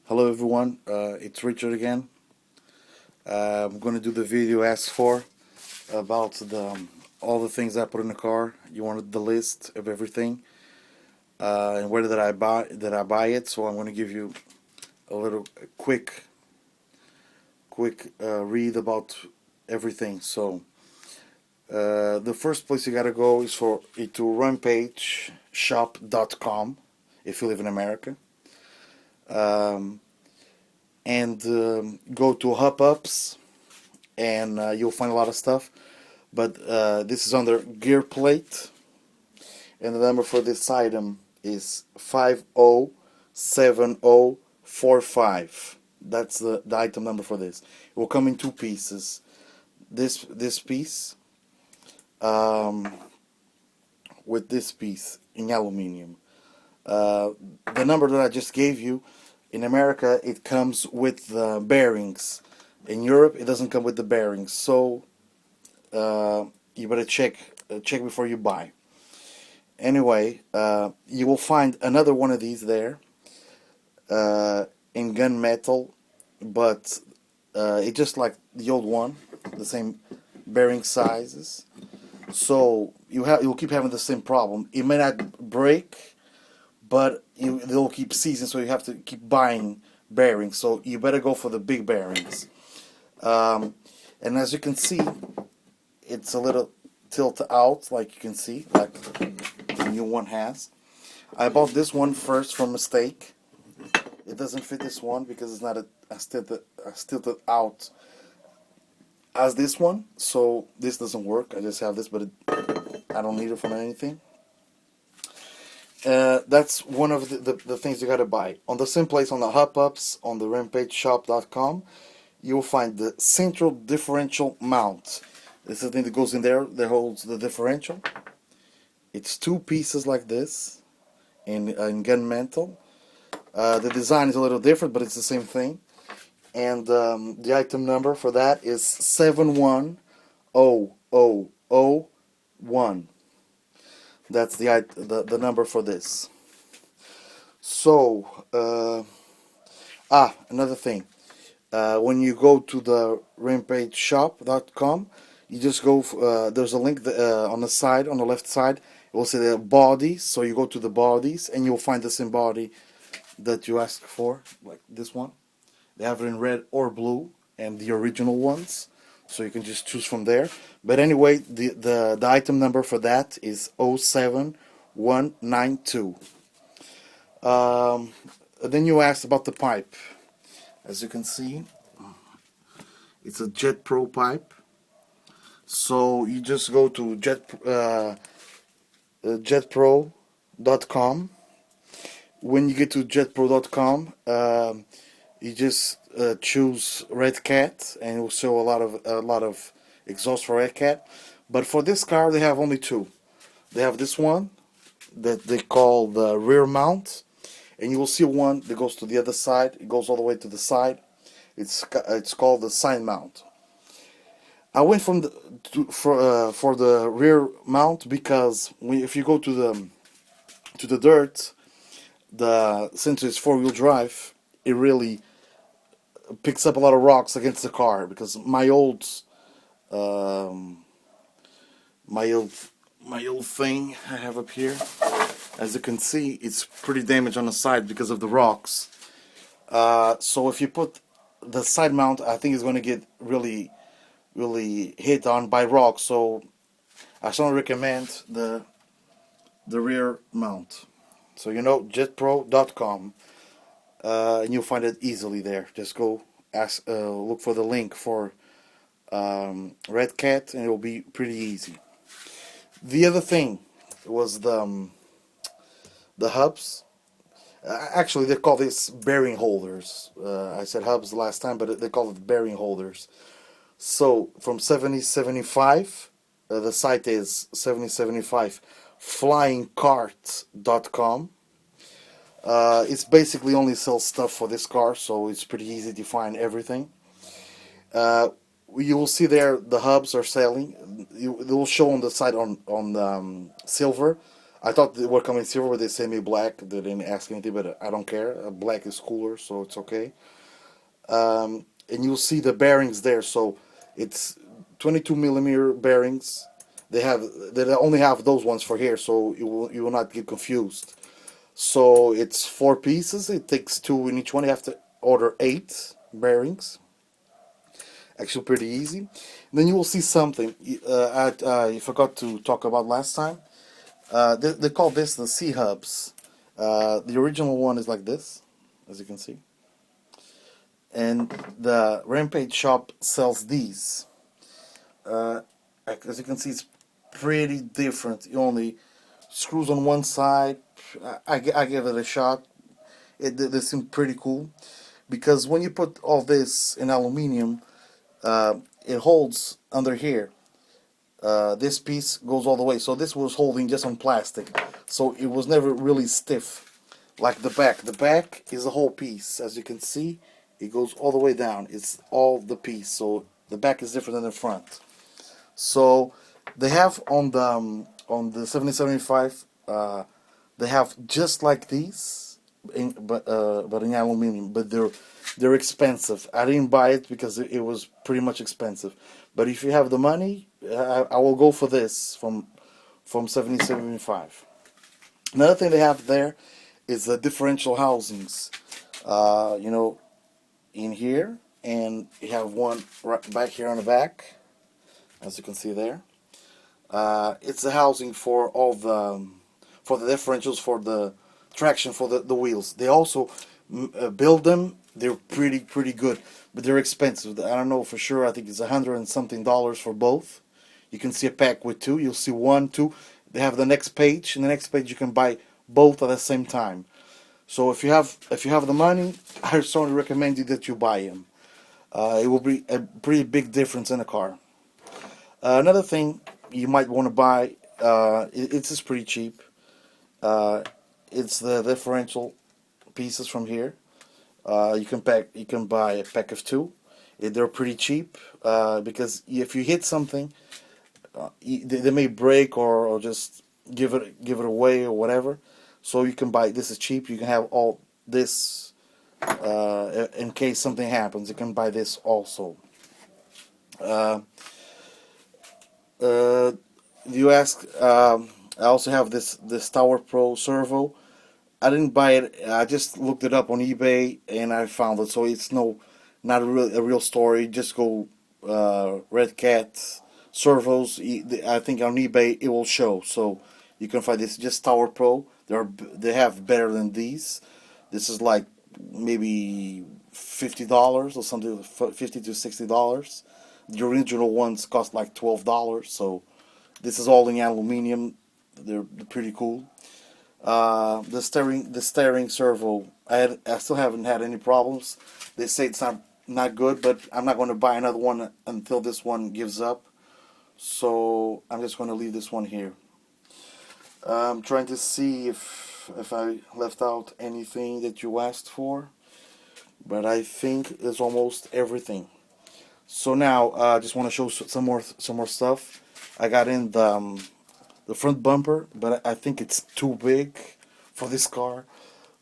Hello everyone, it's Richard again. I'm going to do the video asked for about all the things I put in the car. You wanted the list of everything and where did I buy it. So I'm going to give you a little quick read about everything. So the first place you got to go is to rampageshop.com if you live in America. Um, and go to Hub Ups and you'll find a lot of stuff. But this is under gear plate, and the number for this item is 507045. That's the item number for this. It will come in two pieces. This piece um, with this piece in aluminium. The number that I just gave you, in America it comes with the bearings. In Europe it doesn't come with the bearings, so you better check before you buy. Anyway, you will find another one of these there in gunmetal, but it's just like the old one, the same bearing sizes. So you'll keep having the same problem. It may not break, but they'll keep seizing, so you have to keep buying bearings. So you better go for the big bearings. And as you can see, it's a little tilt out, like you can see, like the new one has. I bought this one first from mistake. It doesn't fit this one because it's not as tilted out as this one, so this doesn't work. I just have this, but I don't need it for anything. That's one of the things you gotta buy. On the same place, on the Hub Ups, on the RampageShop.com, you'll find the central differential mount. This is the thing that goes in there that holds the differential. It's two pieces like this in gunmetal. The design is a little different, but it's the same thing. And the item number for that is 71001. That's the number for this. So, another thing. When you go to the rampageshop.com, you just go. There's a link on the side, on the left side. It will say the bodies. So you go to the bodies, and you'll find the same body that you asked for, like this one. They have it in red or blue, and the original ones. So you can just choose from there. But anyway, the item number for that is 07192. Then you asked about the pipe. As you can see, it's a Jet Pro pipe. So you just go to jetpro.com. When you get to jetpro.com, you just choose Red Cat, and it will show a lot of exhaust for Red Cat. But for this car, they have only two. They have this one that they call the rear mount, and you will see one that goes to the other side. It goes all the way to the side. It's called the side mount. I went for the rear mount because if you go to the dirt, since it's 4-wheel drive, it really picks up a lot of rocks against the car. Because my old thing I have up here, as you can see, it's pretty damaged on the side because of the rocks. So if you put the side mount, I think it's going to get really hit on by rocks. So I strongly recommend the rear mount. So jetpro.com, and you'll find it easily there. Just go look for the link for Red Cat, and it will be pretty easy. The other thing was the hubs. Actually, they call this bearing holders. I said hubs last time, but they call it bearing holders. So from 7075, the site is 7075flyingcart.com. It's basically only sells stuff for this car, so it's pretty easy to find everything. You will see there the hubs are selling. They will show on the side on silver. I thought they were coming silver, but they sent me black. They didn't ask anything, but I don't care. Black is cooler, so it's okay. And you'll see the bearings there. So it's 22 millimeter bearings. They only have those ones for here, so you will not get confused. So it's 4 pieces. It takes two in each one. You have to order 8 bearings. Actually, pretty easy. And then you will see something I forgot to talk about last time. They call this the C hubs. The original one is like this, as you can see, and the Rampage shop sells these. Uh, as you can see, it's pretty different. You only screws on one side. I give it a shot. They seem pretty cool because when you put all this in aluminium, it holds under here. This piece goes all the way. So this was holding just on plastic. So it was never really stiff like the back. The back is the whole piece. As you can see, it goes all the way down. It's all the piece. So the back is different than the front. So they have on the 7075, they have just like these, but in aluminium. But they're expensive. I didn't buy it because it was pretty much expensive. But if you have the money, I will go for this from 7075. Another thing they have there is the differential housings. You know, in here, and you have one right back here on the back, as you can see there. It's the housing for all for the differentials, for the traction, for the wheels. They also build them. They're pretty good, but they're expensive. I don't know for sure. I think it's $100 and something for both. You can see a pack with two. You'll see one, two. They have the next page. In the next page, you can buy both at the same time. So if you have the money, I strongly recommend you that you buy them. It will be a pretty big difference in a car. Another thing you might want to buy, it's just pretty cheap. It's the differential pieces from here. You can buy a pack of 2. They're pretty cheap because if you hit something, they may break or just give it away or whatever. So you can buy, this is cheap. You can have all this in case something happens. You can buy this also. You ask, I also have this Tower Pro servo. I didn't buy it. I just looked it up on eBay and I found it. So it's not a real story. Just go Red Cat servos. I think on eBay it will show. So you can find this just Tower Pro. They have better than these. This is like maybe $50 or something, $50 to $60. The original ones cost like $12. So this is all in aluminium. They're pretty cool. The steering servo, I still haven't had any problems. They say it's not good, but I'm not going to buy another one until this one gives up. So I'm just going to leave this one here. I'm trying to see if I left out anything that you asked for, but I think it's almost everything. So now I just want to show some more stuff. I got in the front bumper, but I think it's too big for this car.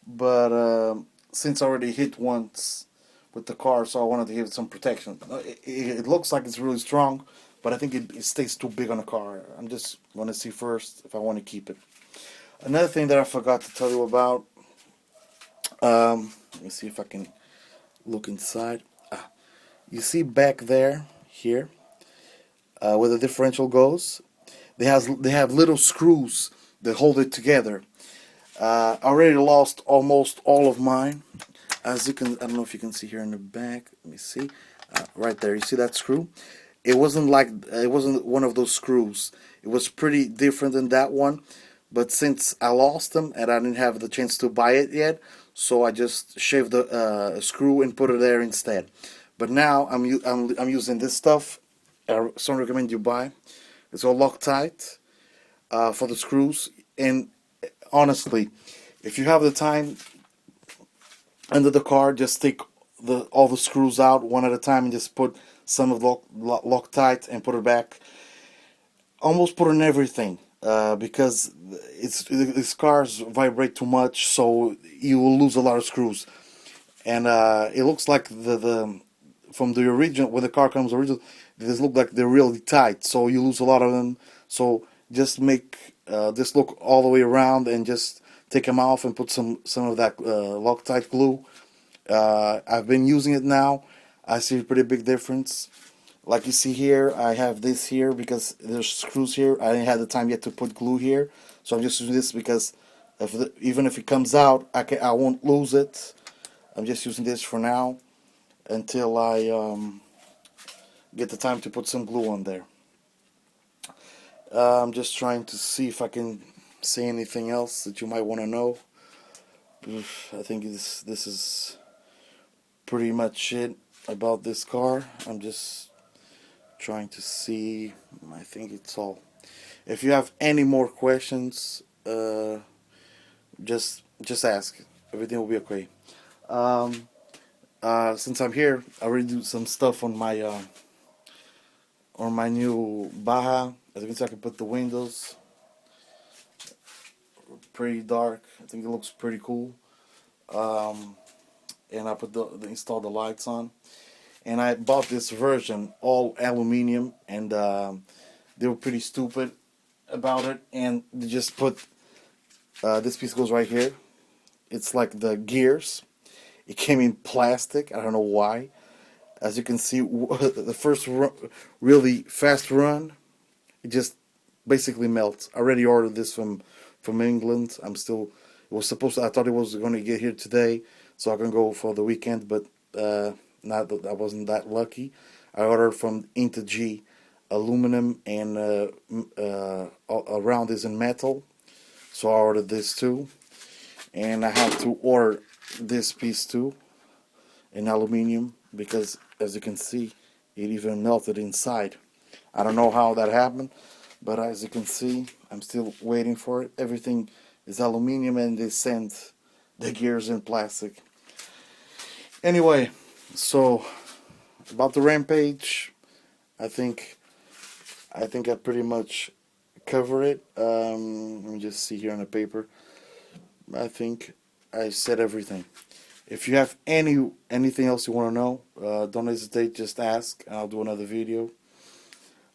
But since I already hit once with the car, so I wanted to give it some protection. It looks like it's really strong, but I think it stays too big on the car. I'm just going to see first if I want to keep it. Another thing that I forgot to tell you about, let me see if I can look inside. You see back there, here, where the differential goes, they have little screws that hold it together. I already lost almost all of mine. As you can, I don't know if you can see here in the back. Let me see, right there. You see that screw? It wasn't one of those screws. It was pretty different than that one. But since I lost them and I didn't have the chance to buy it yet, so I just shaved the screw and put it there instead. But now I'm using this stuff. I strongly recommend you buy. It's all Loctite for the screws. And honestly, if you have the time under the car, just take all the screws out one at a time and just put some of the Loctite and put it back. Almost put on everything. because these cars vibrate too much, so you will lose a lot of screws. And it looks like the from the original, when the car comes original, this look like they're really tight, so you lose a lot of them. So just make this look all the way around, and just take them off and put some of that Loctite glue. I've been using it now. I see a pretty big difference. Like you see here, I have this here because there's screws here. I didn't have the time yet to put glue here, so I'm just using this because even if it comes out, I won't lose it. I'm just using this for now until I get the time to put some glue on there. I'm just trying to see if I can say anything else that you might want to know. I think this is pretty much it about this car. I'm just trying to see. I think it's all. If you have any more questions, just ask. Everything will be okay. Um, since I'm here, I already do some stuff on my new Baja. As you can see, I can put the windows pretty dark. I think it looks pretty cool. Um, and I put install the lights on. And I bought this version all aluminium, and they were pretty stupid about it. And they just put this piece goes right here. It's like the gears. It came in plastic. I don't know why. As you can see, the first really fast run, it just basically melts. I already ordered this from England. It was supposed to, I thought it was going to get here today, so I can go for the weekend, but not that I wasn't that lucky. I ordered from G aluminum, and around is in metal, so I ordered this too. And I have to order this piece too in aluminium, because as you can see, it even melted inside. I don't know how that happened, but as you can see, I'm still waiting for it. Everything is aluminium, and they sent the gears in plastic. Anyway, so about the Rampage, I think I pretty much cover it. Let me just see here on the paper. I think I said everything. If you have anything else you want to know, don't hesitate. Just ask, and I'll do another video.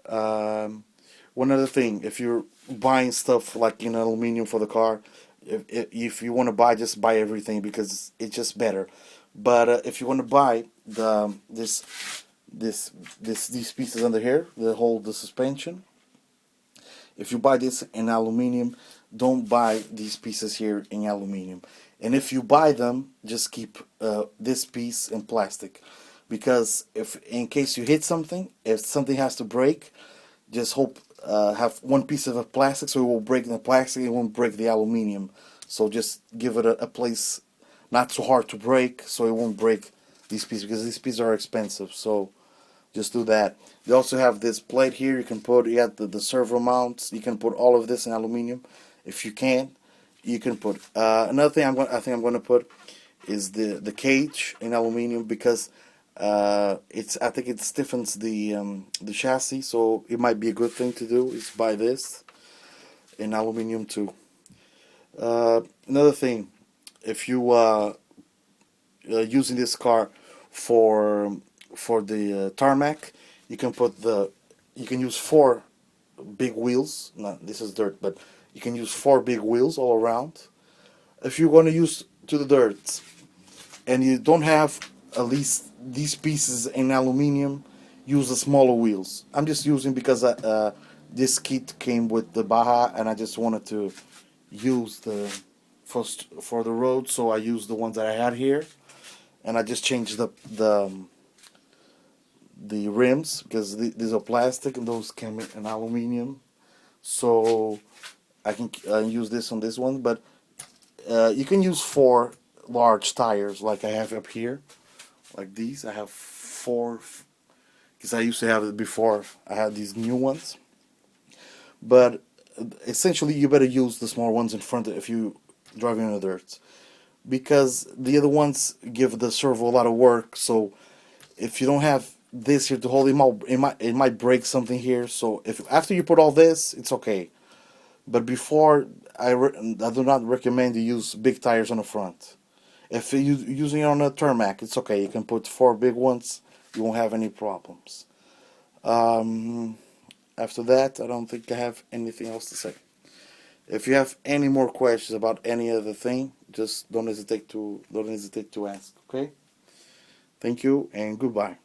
One other thing, if you're buying stuff like in aluminum for the car, if you want to buy, just buy everything, because it's just better. But if you want to buy these pieces under here that hold the suspension, if you buy this in aluminum, don't buy these pieces here in aluminum. And if you buy them, just keep this piece in plastic, because if in case you hit something, if something has to break, just have one piece of a plastic, so it will break the plastic, it won't break the aluminum. So just give it a place not so hard to break, so it won't break these pieces, because these pieces are expensive. So just do that. They also have this plate here. You can put the servo mounts. You can put all of this in aluminum. If you can, you can put another thing. I think I'm going to put is the cage in aluminum, because I think it stiffens the chassis. So it might be a good thing to do is buy this in aluminum too. Another thing, if you using this car for the tarmac, you can use 4 big wheels. No, this is dirt, but you can use 4 big wheels all around. If you want to use to the dirt, and you don't have at least these pieces in aluminum, use the smaller wheels. I'm just using because this kit came with the Baja, and I just wanted to use the for the road, so I used the ones that I had here, and I just changed the rims, because these are plastic and those came in aluminum, so I can use this on this one. But you can use 4 large tires like I have up here, like these. I have 4, because I used to have it before I had these new ones. But essentially, you better use the small ones in front if you driving in the dirt, because the other ones give the servo a lot of work. So if you don't have this here to hold, it might break something here. So if after you put all this, it's okay. But before, I do not recommend you use big tires on the front. If you're using it on a tarmac, it's okay. You can put 4 big ones. You won't have any problems. Um, After that, I don't think I have anything else to say. If you have any more questions about any other thing, just don't hesitate to ask. Okay? Thank you and goodbye.